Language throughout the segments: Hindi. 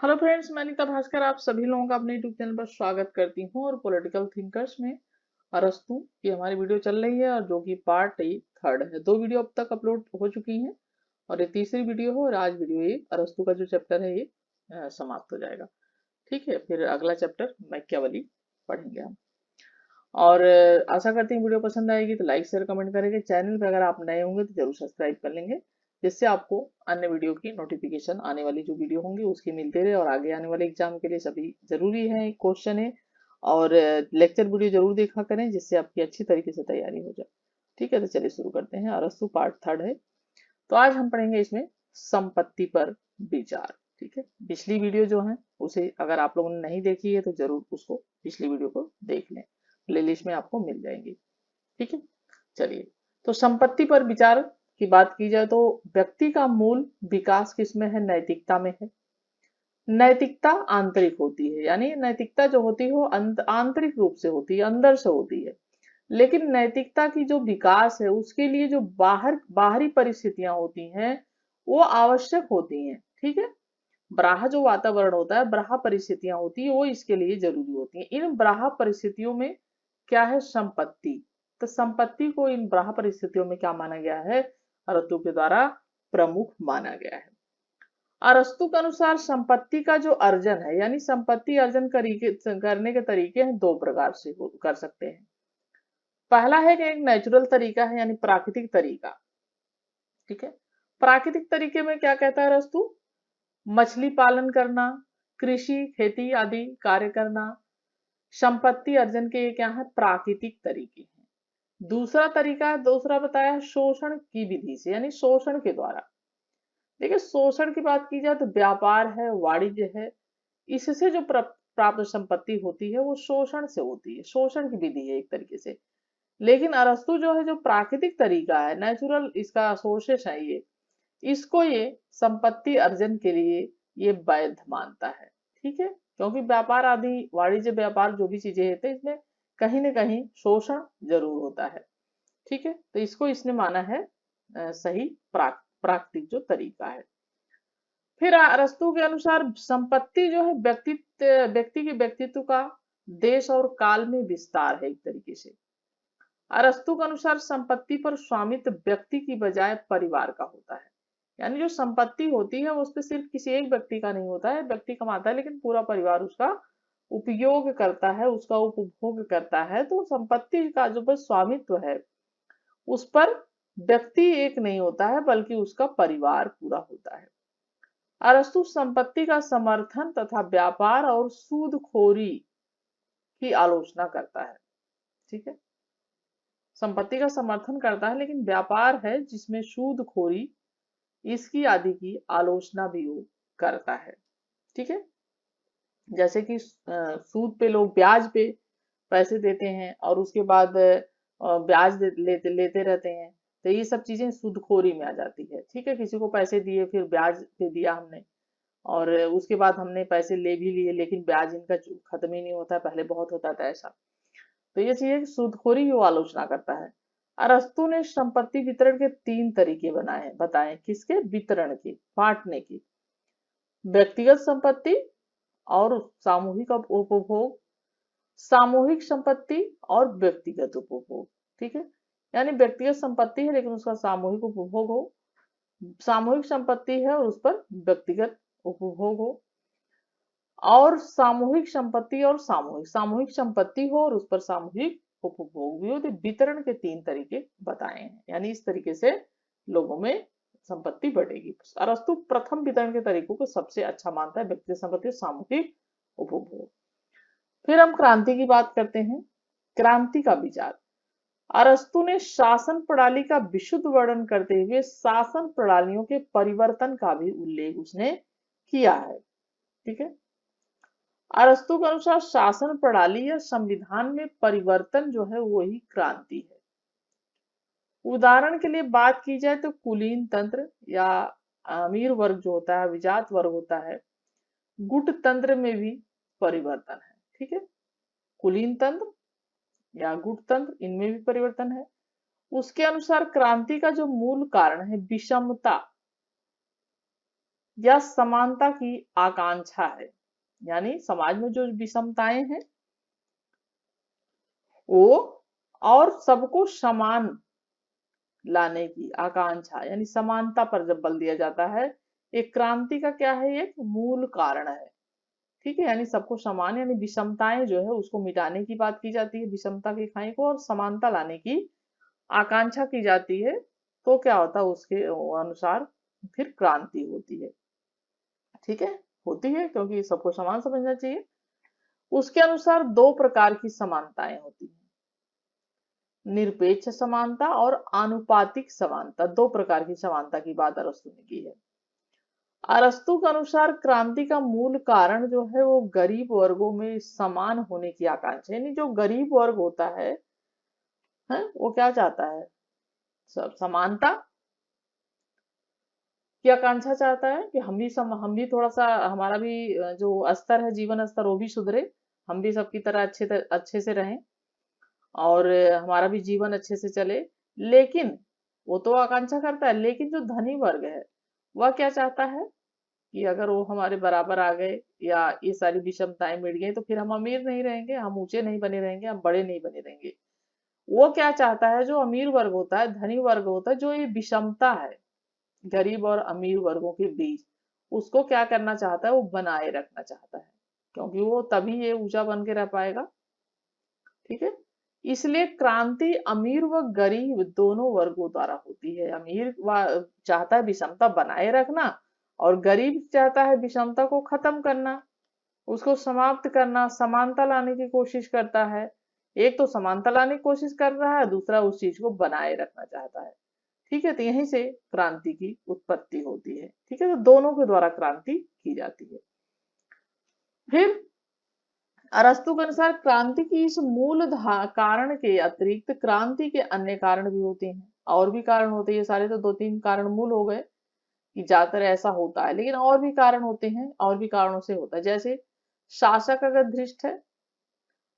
हेलो फ्रेंड्स, मैं अनीता भास्कर आप सभी लोगों का अपने यूट्यूब चैनल पर स्वागत करती हूँ। और पॉलिटिकल थिंकर्स में अरस्तू की हमारी वीडियो चल रही है, और जो कि पार्ट ये थर्ड है। दो वीडियो अब तक अपलोड हो चुकी हैं और ये तीसरी वीडियो है। और आज वीडियो ये अरस्तू का जो चैप्टर है ये समाप्त हो जाएगा। ठीक है, फिर अगला चैप्टर मैकियावेली पढ़ेंगे हम। और आशा करती हूँ वीडियो पसंद आएगी तो लाइक शेयर कमेंट करेंगे। चैनल पर अगर आप नए होंगे तो जरूर सब्सक्राइब कर लेंगे, जिससे आपको अन्य वीडियो की नोटिफिकेशन आने वाली जो वीडियो होंगी उसकी मिलती रहे। और आगे आने वाले एग्जाम के लिए सभी जरूरी है क्वेश्चन है, और लेक्चर वीडियो जरूर देखा करें, जिससे आपकी अच्छी तरीके से तैयारी हो जाए। ठीक है, तो चलिए शुरू करते हैं। अरस्तु पार्ट थर्ड है। तो आज हम पढ़ेंगे इसमें संपत्ति पर विचार। ठीक है, पिछली वीडियो जो है उसे अगर आप लोगों ने नहीं देखी है तो जरूर उसको पिछली वीडियो को देख लें, प्लेलिस्ट में आपको मिल जाएंगी। ठीक है, चलिए। तो संपत्ति पर विचार की बात की जाए तो व्यक्ति का मूल विकास किसमें है? नैतिकता में है। नैतिकता आंतरिक होती है, यानी नैतिकता जो होती है वो आंतरिक रूप से होती है, अंदर से होती है। लेकिन नैतिकता की जो विकास है उसके लिए जो बाहरी परिस्थितियां होती हैं वो आवश्यक होती हैं। ठीक है, बाह्य जो वातावरण होता है, बाह्य परिस्थितियां होती है, वो इसके लिए जरूरी होती है। इन बाह्य परिस्थितियों में क्या है? संपत्ति। तो संपत्ति को इन बाह्य परिस्थितियों में क्या माना गया है? अरस्तु के द्वारा प्रमुख माना गया है। अरस्तु के अनुसार संपत्ति का जो अर्जन है, यानी संपत्ति अर्जन करने के तरीके हैं, दो प्रकार से कर सकते हैं। पहला है कि एक नेचुरल तरीका है, यानी प्राकृतिक तरीका। ठीक है, प्राकृतिक तरीके में क्या कहता है अरस्तु? मछली पालन करना, कृषि खेती आदि कार्य करना, संपत्ति अर्जन के ये क्या है? प्राकृतिक तरीके हैं। दूसरा तरीका, दूसरा बताया शोषण की विधि से, यानी शोषण के द्वारा। देखिए, शोषण की बात की जाए तो व्यापार है, वाणिज्य है, इससे जो प्राप्त संपत्ति होती है वो शोषण से होती है, शोषण की विधि है एक तरीके से। लेकिन अरस्तु जो है, जो प्राकृतिक तरीका है, नेचुरल इसका सोर्सेस है ये, इसको ये संपत्ति अर्जन के लिए ये वैध मानता है। ठीक है, क्योंकि व्यापार आदि वाणिज्य व्यापार जो भी चीजें होते हैं इसमें कहीं ना कहीं शोषण जरूर होता है। ठीक है, तो इसको इसने माना है सही प्राकृतिक जो तरीका है। फिर अरस्तु के अनुसार संपत्ति जो है व्यक्ति के व्यक्तित्व का देश और काल में विस्तार है एक तरीके से। अरस्तु के अनुसार संपत्ति पर स्वामित्व व्यक्ति की बजाय परिवार का होता है। यानी जो संपत्ति होती है उस पर सिर्फ किसी एक व्यक्ति का नहीं होता है, व्यक्ति कमाता है लेकिन पूरा परिवार उसका उपयोग करता है, उसका उपभोग करता है। तो संपत्ति का जो बस स्वामित्व है उस पर व्यक्ति एक नहीं होता है, बल्कि उसका परिवार पूरा होता है। अरस्तु संपत्ति का समर्थन तथा व्यापार और सूदखोरी की आलोचना करता है। ठीक है, संपत्ति का समर्थन करता है, लेकिन व्यापार है जिसमें सूदखोरी, इसकी आदि की आलोचना भी वो करता है। ठीक है, जैसे कि सूद पे लोग ब्याज पे पैसे देते हैं और उसके बाद ब्याज लेते रहते हैं। तो ये सब चीजें सूदखोरी में आ जाती है। ठीक है, किसी को पैसे दिए, फिर ब्याज पे दिया हमने, और उसके बाद हमने पैसे ले भी लिए, लेकिन ब्याज इनका खत्म ही नहीं होता, पहले बहुत होता था ऐसा। तो ये चीज सूदखोरी की वो आलोचना करता है। अरस्तु ने संपत्ति वितरण के तीन तरीके बताए। किसके? वितरण के, बांटने की। व्यक्तिगत संपत्ति और सामूहिक उपभोग, सामूहिक संपत्ति और व्यक्तिगत उपभोग। ठीक है, यानी व्यक्तिगत संपत्ति है लेकिन उसका सामूहिक उपभोग हो, सामूहिक संपत्ति है और उस पर व्यक्तिगत उपभोग हो, और सामूहिक संपत्ति और सामूहिक सामूहिक संपत्ति हो और उस पर सामूहिक उपभोग भी हो। तो वितरण के तीन तरीके बताए हैं, यानी इस तरीके से लोगों में संपत्ति बढ़ेगी। अरस्तु प्रथम वितरण के तरीकों को सबसे अच्छा मानता है, व्यक्तिगत संपत्ति, सामूहिक उपभोग। फिर हम क्रांति की बात करते हैं। क्रांति का विचार। अरस्तु ने शासन प्रणाली का विशुद्ध वर्णन करते हुए शासन प्रणालियों के परिवर्तन का भी उल्लेख उसने किया है। ठीक है, अरस्तु के अनुसार शासन प्रणाली या संविधान में परिवर्तन जो है वही क्रांति है। उदाहरण के लिए बात की जाए तो कुलीन तंत्र या अमीर वर्ग जो होता है, विजात वर्ग होता है, गुट तंत्र में भी परिवर्तन है। ठीक है, कुलीन तंत्र या गुट तंत्र, इनमें भी परिवर्तन है। उसके अनुसार क्रांति का जो मूल कारण है विषमता, या समानता की आकांक्षा है। यानी समाज में जो विषमताएं हैं वो, और सबको समान लाने की आकांक्षा, यानी समानता पर जब बल दिया जाता है, एक क्रांति का क्या है, एक मूल कारण है। ठीक है, यानी सबको समान, यानी विषमताएं जो है उसको मिटाने की बात की जाती है, विषमता की खाई को, और समानता लाने की आकांक्षा की जाती है। तो क्या होता है, उसके अनुसार फिर क्रांति होती है। ठीक है, होती है, क्योंकि सबको समान समझना चाहिए। उसके अनुसार दो प्रकार की समानताएं होती हैं, निरपेक्ष समानता और आनुपातिक समानता। दो प्रकार की समानता की बात अरस्तु ने की है। अरस्तु के अनुसार क्रांति का मूल कारण जो है वो गरीब वर्गों में समान होने की आकांक्षा, यानी जो गरीब वर्ग होता है वो क्या चाहता है, सब समानता की आकांक्षा चाहता है कि हम भी थोड़ा सा, हमारा भी जो स्तर है, जीवन स्तर, वो भी सुधरे, हम भी सबकी तरह अच्छे से रहें, और हमारा भी जीवन अच्छे से चले। लेकिन वो तो आकांक्षा करता है, लेकिन जो धनी वर्ग है वह क्या चाहता है कि अगर वो हमारे बराबर आ गए या ये सारी विषमताएं मिट गई तो फिर हम अमीर नहीं रहेंगे, हम ऊंचे नहीं बने रहेंगे, हम बड़े नहीं बने रहेंगे। वो क्या चाहता है, जो अमीर वर्ग होता है, धनी वर्ग होता है, जो ये विषमता है गरीब और अमीर वर्गों के बीच, उसको क्या करना चाहता है, वो बनाए रखना चाहता है, क्योंकि वो तभी ये ऊंचा बन के रह पाएगा। ठीक है, इसलिए क्रांति अमीर व गरीब दोनों वर्गों द्वारा होती है। चाहता है विषमता बनाए रखना, और गरीब चाहता है विषमता को खत्म करना, उसको समाप्त करना, समानता लाने की कोशिश करता है। एक तो समानता लाने की कोशिश कर रहा है, दूसरा उस चीज को बनाए रखना चाहता है। ठीक है, तो यहीं से क्रांति की उत्पत्ति होती है। ठीक है, तो दोनों के द्वारा क्रांति की जाती है। फिर अरस्तु के अनुसार क्रांति की इस कारण के अतिरिक्त क्रांति के अन्य कारण भी होते हैं, और भी कारण होते हैं। ये सारे तो दो तीन कारण मूल हो गए कि ज्यादातर ऐसा होता है, लेकिन और भी कारण होते हैं, और भी कारणों से होता है। जैसे शासक अगर धृष्ट है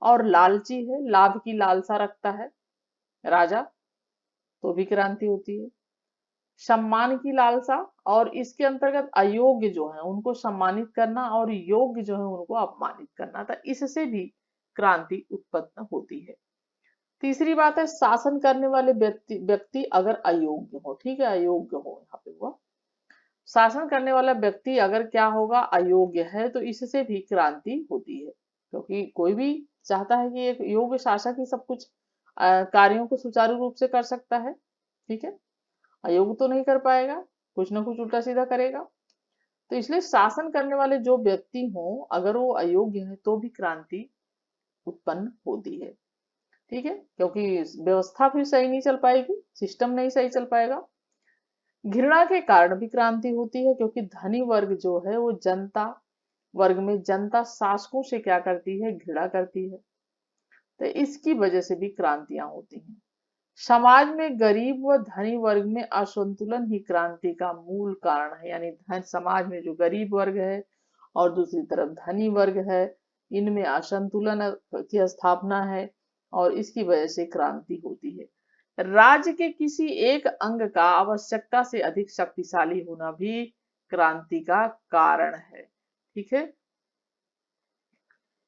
और लालची है, लाभ की लालसा रखता है राजा, तो भी क्रांति होती है। सम्मान की लालसा, और इसके अंतर्गत अयोग्य जो है उनको सम्मानित करना, और योग्य जो है उनको अपमानित करना था, इससे भी क्रांति उत्पन्न होती है। तीसरी बात है, शासन करने वाले व्यक्ति अगर अयोग्य हो। ठीक है, अयोग्य हो, यहाँ पे हुआ शासन करने वाला व्यक्ति अगर क्या होगा, अयोग्य है, तो इससे भी क्रांति होती है, क्योंकि कोई भी चाहता है कि एक योग्य शासक ही सब कुछ कार्यों को सुचारू रूप से कर सकता है। ठीक है, अयोग्य तो नहीं कर पाएगा, कुछ ना कुछ उल्टा सीधा करेगा। तो इसलिए शासन करने वाले जो व्यक्ति हों, अगर वो अयोग्य है तो भी क्रांति उत्पन्न होती है। ठीक है, क्योंकि व्यवस्था फिर सही नहीं चल पाएगी, सिस्टम नहीं सही चल पाएगा। घृणा के कारण भी क्रांति होती है, क्योंकि धनी वर्ग जो है वो जनता वर्ग में जनता शासकों से क्या करती है, घृणा करती है, तो इसकी वजह से भी क्रांतियां होती हैं। समाज में गरीब व धनी वर्ग में असंतुलन ही क्रांति का मूल कारण है। यानी समाज में जो गरीब वर्ग है और दूसरी तरफ धनी वर्ग है, इनमें असंतुलन की स्थापना है, और इसकी वजह से क्रांति होती है। राज्य के किसी एक अंग का आवश्यकता से अधिक शक्तिशाली होना भी क्रांति का कारण है। ठीक है,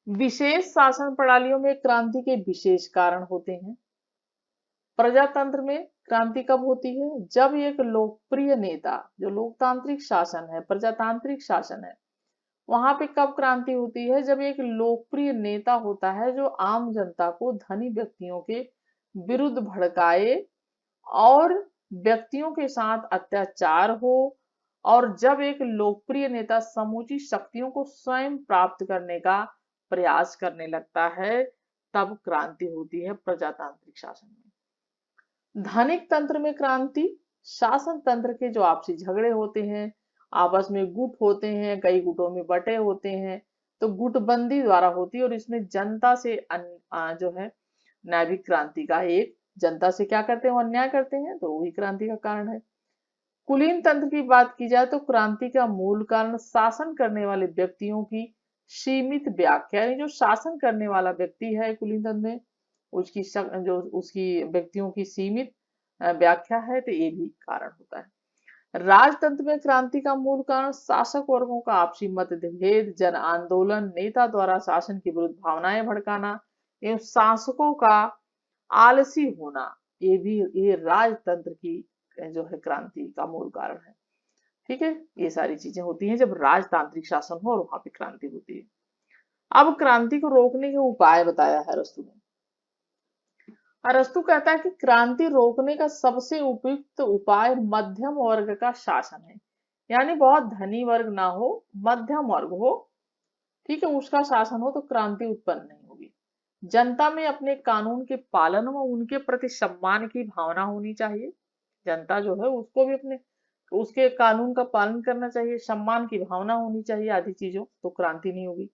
विशेष शासन प्रणालियों में क्रांति के विशेष कारण होते हैं। प्रजातंत्र में क्रांति कब होती है, जब एक लोकप्रिय नेता, जो लोकतांत्रिक शासन है, प्रजातांत्रिक शासन है, वहां पे कब क्रांति होती है, जब एक लोकप्रिय नेता होता है जो आम जनता को धनी व्यक्तियों के विरुद्ध भड़काए, और व्यक्तियों के साथ अत्याचार हो, और जब एक लोकप्रिय नेता समूची शक्तियों को स्वयं प्राप्त करने का प्रयास करने लगता है, तब क्रांति होती है प्रजातांत्रिक शासन में। धनिक तंत्र में क्रांति शासन तंत्र के जो आपसी झगड़े होते हैं, आपस में गुट होते हैं, कई गुटों में बटे होते हैं, तो गुटबंदी द्वारा होती है, और इसमें जनता से जो है न्यायिक क्रांति का एक, जनता से क्या करते हैं, वो अन्याय करते हैं, तो वही क्रांति का कारण है। कुलीन तंत्र की बात की जाए तो क्रांति का मूल कारण शासन करने वाले व्यक्तियों की सीमित व्याख्या, यानी जो शासन करने वाला व्यक्ति है कुलीन तंत्र में, उसकी व्यक्तियों की सीमित व्याख्या है, तो ये भी कारण होता है। राजतंत्र में क्रांति का मूल कारण शासक वर्गों का आपसी मतभेद, जन आंदोलन, नेता द्वारा शासन के विरुद्ध भावनाएं भड़काना एवं शासकों का आलसी होना, ये राजतंत्र की जो है क्रांति का मूल कारण है। ठीक है, ये सारी चीजें होती हैं जब राजतांत्रिक शासन हो और वहां पे क्रांति होती है। अब क्रांति को रोकने के उपाय बताया है अरस्तु ने। अरस्तु कहता है कि क्रांति रोकने का सबसे उपयुक्त उपाय मध्यम वर्ग का शासन है, यानी बहुत धनी वर्ग ना हो, मध्यम वर्ग हो, ठीक है, उसका शासन हो तो क्रांति उत्पन्न नहीं होगी। जनता में अपने कानून के पालन व उनके प्रति सम्मान की भावना होनी चाहिए। जनता जो है उसको भी अपने उसके कानून का पालन करना चाहिए, सम्मान की भावना होनी चाहिए, आदि चीजों, तो क्रांति नहीं होगी।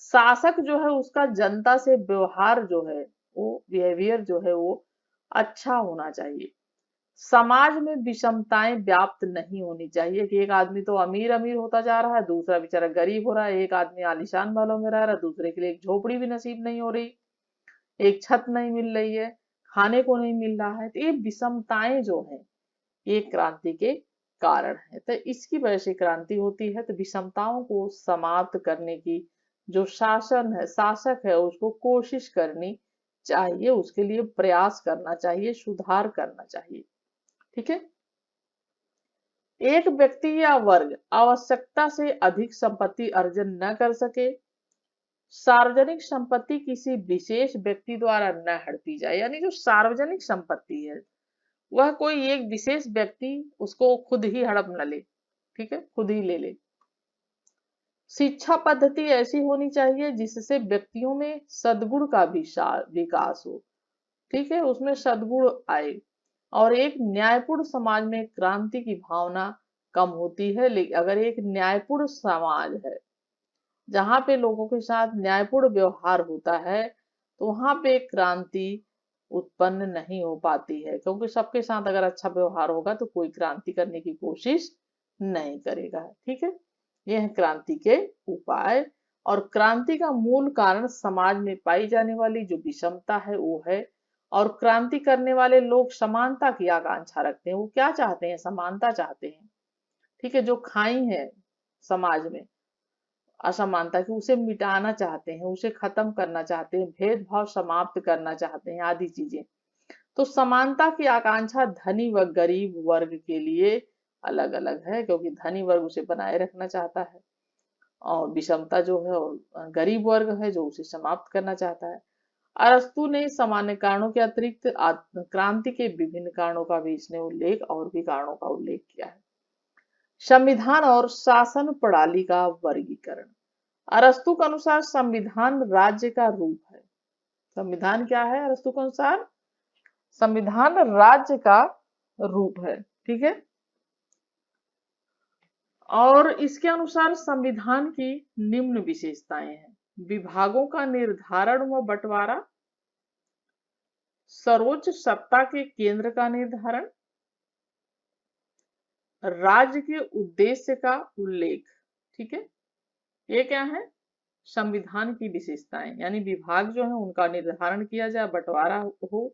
शासक जो है उसका जनता से व्यवहार जो है वो बिहेवियर जो है वो अच्छा होना चाहिए। समाज में विषमताएं व्याप्त नहीं होनी चाहिए कि एक आदमी तो अमीर अमीर होता जा रहा है, दूसरा बेचारा गरीब हो रहा है, एक आदमी आलीशान महलों में रह रहा है, दूसरे के लिए एक झोपड़ी भी नसीब नहीं हो रही, एक छत नहीं मिल रही है, खाने को नहीं मिल रहा है। तो ये विषमताएं जो है ये क्रांति के कारण है। तो इसकी वजह से क्रांति होती है। तो विषमताओं को समाप्त करने की जो शासन है, शासक है, उसको कोशिश करनी चाहिए, उसके लिए प्रयास करना चाहिए, सुधार करना चाहिए। ठीक है, एक व्यक्ति या वर्ग आवश्यकता से अधिक संपत्ति अर्जन न कर सके, सार्वजनिक संपत्ति किसी विशेष व्यक्ति द्वारा न हड़पी जाए, यानी जो सार्वजनिक संपत्ति है वह कोई एक विशेष व्यक्ति उसको खुद ही हड़प न ले, ठीक है, खुद ही ले ले। शिक्षा पद्धति ऐसी होनी चाहिए जिससे व्यक्तियों में सद्गुण का भी विकास हो, ठीक है, उसमें सद्गुण आए। और एक न्यायपूर्ण समाज में क्रांति की भावना कम होती है, लेकिन अगर एक न्यायपूर्ण समाज है जहां पे लोगों के साथ न्यायपूर्ण व्यवहार होता है तो वहां पे क्रांति उत्पन्न नहीं हो पाती है, क्योंकि सबके साथ अगर अच्छा व्यवहार होगा तो कोई क्रांति करने की कोशिश नहीं करेगा। ठीक है, यह है क्रांति के उपाय। और क्रांति का मूल कारण समाज में पाई जाने वाली जो विषमता है वो है। और क्रांति करने वाले लोग समानता की आकांक्षा रखते हैं, वो क्या चाहते हैं, समानता चाहते हैं। ठीक है, जो खाई है समाज में असमानता की उसे मिटाना चाहते हैं, उसे खत्म करना चाहते हैं, भेदभाव समाप्त करना चाहते हैं, आदि चीजें। तो समानता की आकांक्षा धनी व गरीब वर्ग के लिए अलग अलग है, क्योंकि धनी वर्ग उसे बनाए रखना चाहता है और विषमता जो है गरीब वर्ग है जो उसे समाप्त करना चाहता है। अरस्तु ने सामान्य कारणों के अतिरिक्त क्रांति के विभिन्न कारणों का भी इसने उल्लेख और भी कारणों का उल्लेख किया है। संविधान और शासन प्रणाली का वर्गीकरण। अरस्तु के अनुसार संविधान राज्य का रूप है। संविधान क्या है अरस्तु के अनुसार? संविधान राज्य का रूप है। ठीक है, और इसके अनुसार संविधान की निम्न विशेषताएं हैं। विभागों का निर्धारण व बंटवारा, सर्वोच्च सत्ता के केंद्र का निर्धारण, राज्य के उद्देश्य का उल्लेख। ठीक है, ये क्या है? संविधान की विशेषताएं, यानी विभाग जो है उनका निर्धारण किया जाए, बंटवारा हो,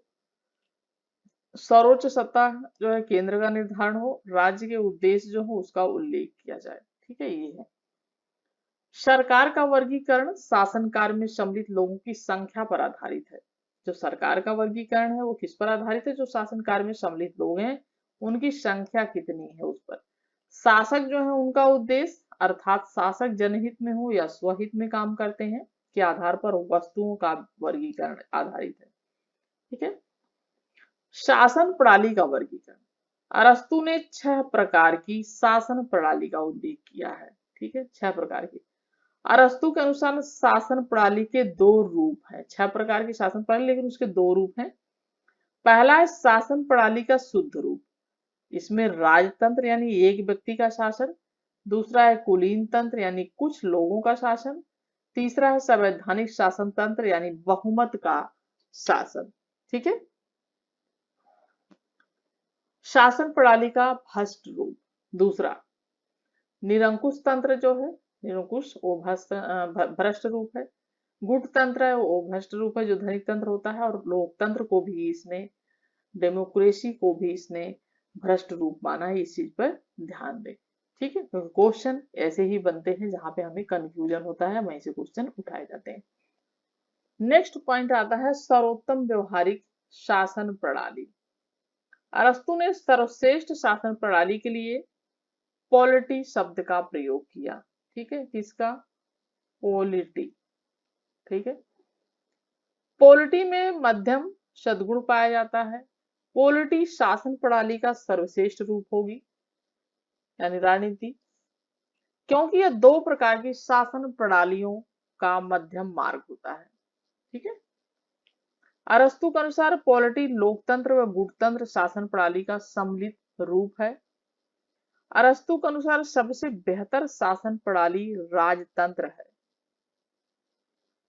सर्वोच्च सत्ता जो है केंद्र का निर्धारण हो, राज्य के उद्देश्य जो हो उसका उल्लेख किया जाए। ठीक है, ये है। सरकार का वर्गीकरण शासन कार्य में सम्मिलित लोगों की संख्या पर आधारित है। जो सरकार का वर्गीकरण है वो किस पर आधारित है? जो शासन कार्य में सम्मिलित लोग हैं उनकी संख्या कितनी है उस पर। शासक जो है उनका उद्देश्य, अर्थात शासक जनहित में हो या स्वहित में काम करते हैं के आधार पर वस्तुओं का वर्गीकरण आधारित है। ठीक है, शासन प्रणाली का वर्गीकरण। अरस्तु ने 6 प्रकार की शासन प्रणाली का उल्लेख किया है। ठीक है, 6 प्रकार की। अरस्तु के अनुसार शासन प्रणाली के 2 रूप हैं। 6 प्रकार की शासन प्रणाली, लेकिन उसके 2 रूप हैं। पहला है शासन प्रणाली का शुद्ध रूप, इसमें राजतंत्र यानी एक व्यक्ति का शासन, दूसरा है कुलीन तंत्र यानी कुछ लोगों का शासन, तीसरा है संवैधानिक शासन तंत्र यानी बहुमत का शासन। ठीक है, शासन प्रणाली का भ्रष्ट रूप। दूसरा निरंकुश तंत्र जो है, निरंकुश वो भ्रष्ट रूप है। गुट तंत्र है वो भ्रष्ट रूप है जो धनिक तंत्र होता है। और लोकतंत्र को भी इसने, डेमोक्रेसी को भी इसने भ्रष्ट रूप माना है, इस चीज पर ध्यान दें। ठीक है, क्योंकि क्वेश्चन ऐसे ही बनते हैं जहां पे हमें कंफ्यूजन होता है, वहीं से क्वेश्चन उठाए जाते हैं। नेक्स्ट पॉइंट आता है सर्वोत्तम व्यवहारिक शासन प्रणाली। अरस्तु ने सर्वश्रेष्ठ शासन प्रणाली के लिए पॉलिटी शब्द का प्रयोग किया। ठीक है, किसका? पॉलिटी। ठीक है, पॉलिटी में मध्यम सद्गुण पाया जाता है। पॉलिटी शासन प्रणाली का सर्वश्रेष्ठ रूप होगी, यानी राजनीति, क्योंकि यह दो प्रकार की शासन प्रणालियों का मध्यम मार्ग होता है। ठीक है, अरस्तु के अनुसार पॉलिटी लोकतंत्र व गुटतंत्र शासन प्रणाली का सम्मिलित रूप है। अरस्तु के अनुसार सबसे बेहतर शासन प्रणाली राजतंत्र है।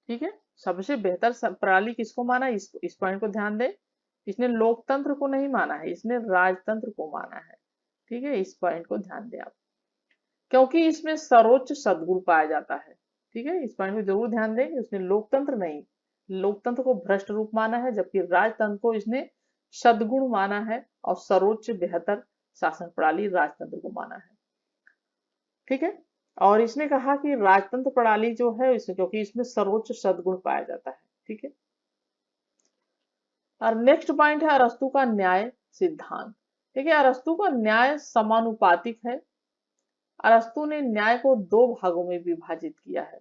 ठीक है, सबसे बेहतर प्रणाली किसको माना? इस पॉइंट को ध्यान दें, इसने लोकतंत्र को नहीं माना है, इसने राजतंत्र को माना है। ठीक है, इस पॉइंट को ध्यान दें आप, क्योंकि इसमें सर्वोच्च सद्गुण पाया जाता है। ठीक है, इस पॉइंट को जरूर ध्यान दें कि उसने लोकतंत्र नहीं, लोकतंत्र को भ्रष्ट रूप माना है, जबकि राजतंत्र को इसने सद्गुण माना है और सर्वोच्च बेहतर शासन प्रणाली राजतंत्र को माना है। ठीक है, और इसने कहा कि राजतंत्र प्रणाली जो है इसमें, क्योंकि इसमें सर्वोच्च सद्गुण पाया जाता है। ठीक है, और नेक्स्ट पॉइंट है अरस्तु का न्याय सिद्धांत। ठीक है, अरस्तु का न्याय समानुपातिक है। अरस्तु ने न्याय को दो भागों में विभाजित किया है।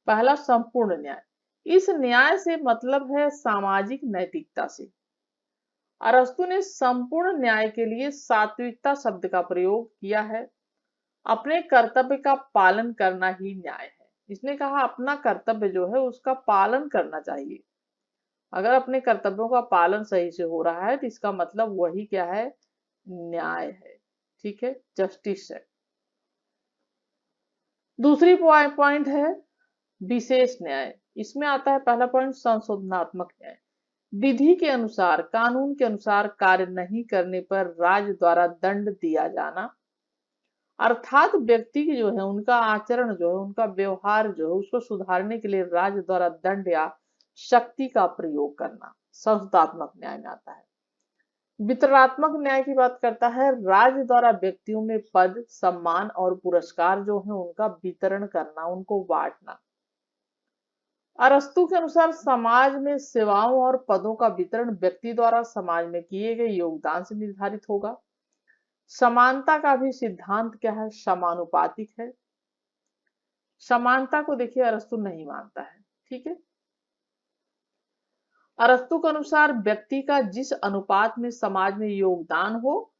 पहला संपूर्ण न्याय, इस न्याय से मतलब है सामाजिक नैतिकता से। अरस्तु ने संपूर्ण न्याय के लिए सात्विकता शब्द का प्रयोग किया है। अपने कर्तव्य का पालन करना ही न्याय है। इसने कहा अपना कर्तव्य जो है उसका पालन करना चाहिए। अगर अपने कर्तव्यों का पालन सही से हो रहा है तो इसका मतलब वही क्या है? न्याय है। ठीक है, जस्टिस है। दूसरी पॉइंट है विशेष न्याय। इसमें आता है पहला पॉइंट संशोधनात्मक न्याय। विधि के अनुसार, कानून के अनुसार कार्य नहीं करने पर राज्य द्वारा दंड दिया जाना, अर्थात व्यक्ति की जो है उनका आचरण जो है, उनका व्यवहार जो है उसको सुधारने के लिए राज्य द्वारा दंड या शक्ति का प्रयोग करना संशोधनात्मक न्याय में आता है। वितरणात्मक न्याय की बात करता है, राज्य द्वारा व्यक्तियों में पद, सम्मान और पुरस्कार जो है उनका वितरण करना, उनको बांटना। अरस्तु के अनुसार समाज में सेवाओं और पदों का वितरण व्यक्ति द्वारा समाज में किए गए योगदान से निर्धारित होगा। समानता का भी सिद्धांत क्या है? समानुपातिक है। समानता को देखिए अरस्तु नहीं मानता है। ठीक है, अरस्तु के अनुसार व्यक्ति का जिस अनुपात में समाज में योगदान हो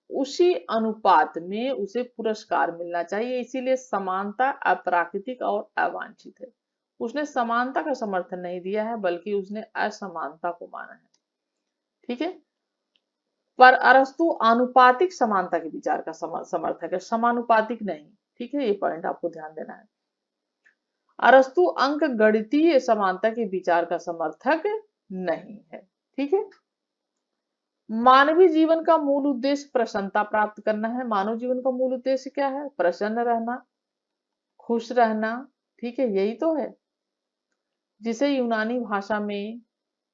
उसी अनुपात में उसे पुरस्कार मिलना चाहिए। इसीलिए समानता अप्राकृतिक और अवांछित है। उसने समानता का समर्थन नहीं दिया है, बल्कि उसने असमानता को माना है। ठीक है, पर अरस्तु आनुपातिक समानता के विचार का समर्थक है, समानुपातिक नहीं। ठीक है, ये पॉइंट आपको ध्यान देना है। अरस्तु अंक गणितीय समानता के विचार का समर्थक नहीं है। ठीक है, मानवीय जीवन का मूल उद्देश्य प्रसन्नता प्राप्त करना है। मानव जीवन का मूल उद्देश्य क्या है? प्रसन्न रहना, खुश रहना। ठीक है, यही तो है, जिसे यूनानी भाषा में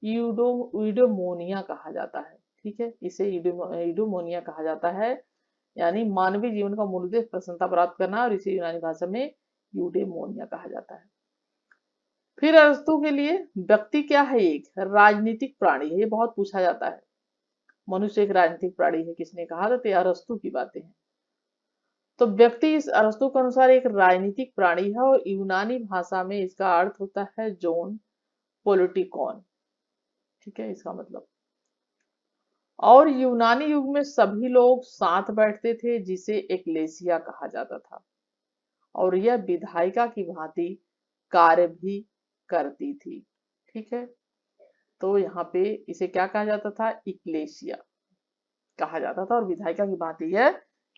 यूडोमोनिया कहा जाता है। ठीक है, इसे यूडोमोनिया कहा जाता है, यानी मानवीय जीवन का मूल उद्देश्य प्रसन्नता प्राप्त करना, और इसे यूनानी भाषा में यूडेमोनिया कहा जाता है। फिर अरस्तु के लिए व्यक्ति क्या है? एक राजनीतिक प्राणी है। ये बहुत पूछा जाता है, मनुष्य एक राजनीतिक प्राणी है, किसने कहा? तो ये अरस्तु की बातें हैं। तो व्यक्ति इस अरस्तु के अनुसार एक राजनीतिक प्राणी है, और यूनानी भाषा में इसका अर्थ होता है जोन पोलिटिकॉन। ठीक है, इसका मतलब। और यूनानी युग में सभी लोग साथ बैठते थे, जिसे एक्लेसिया कहा जाता था, और यह विधायिका की भांति कार्य भी करती थी। ठीक है, तो यहाँ पे इसे क्या कहा जाता था? इक्लेसिया कहा जाता था, और विधायिका की भांति यह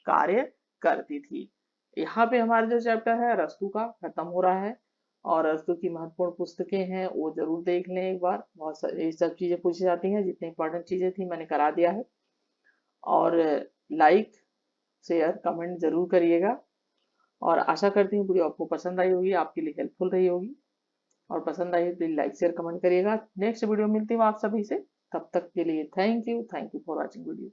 कार्य करती थी। यहाँ पे हमारा जो चैप्टर है अरस्तु का खत्म हो रहा है, और अरस्तु की महत्वपूर्ण पुस्तकें हैं वो जरूर देख लें एक बार। बहुत सारी सब चीजें पूछी जाती हैं, जितनी इंपॉर्टेंट चीजें थी मैंने करा दिया है। और लाइक शेयर कमेंट जरूर करिएगा, और आशा करती हूँ वीडियो आपको पसंद आई होगी, आपके लिए हेल्पफुल रही होगी। और पसंद आई तो लाइक शेयर कमेंट करिएगा। नेक्स्ट वीडियो मिलती हूँ आप सभी से। तब तक के लिए thank you for watching video.